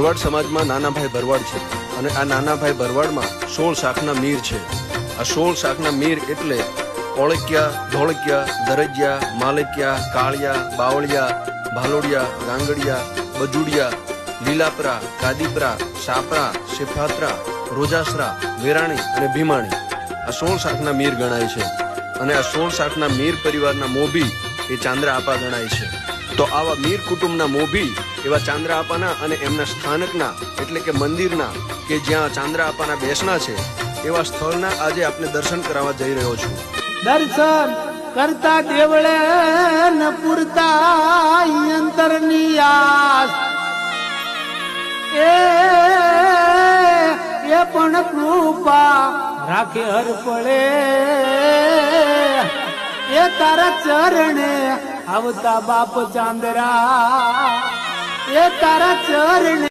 ભરવાડ સમાજમાં નાનાભાઈ ભરવાડ છે અને આ નાનાભાઈ ભરવાડમાં 16 શાખના મીર છે। આ 16 શાખના મીર એટલે ઓળકિયા, ધોળકિયા, દરજિયા, માલકિયા, કાળિયા, બાવળિયા, ભાલોડિયા, ગાંગડિયા, બજુડિયા, લીલાપરા, કાદીપરા, સાપરા, શેફાત્રા, રોજાસરા, વેરાણી અને ભીમાણી આ 16 શાખના મીર ગણાય છે। અને આ 16 શાખના મીર પરિવારના મોભી એ ચાંદ્રા આપા ગણાય છે। તો આવા મીર કુટુંબના મોભી એવા ચાંદ્રા આપાના અને એમના સ્થાનકના એટલે કે મંદિરના કે જ્યાં ચાંદ્રા આપાના બેસણા છે એવા સ્થળના આજે આપને દર્શન કરાવવા જઈ રહ્યો છું। દર્શન કરતા દેવળે ન પૂરતા અંતરની આસ એ પણ કૃપા રાખે હર પળે એ તારા ચરણે આવતા બાપ ચાંદરા એ તારા ચરણે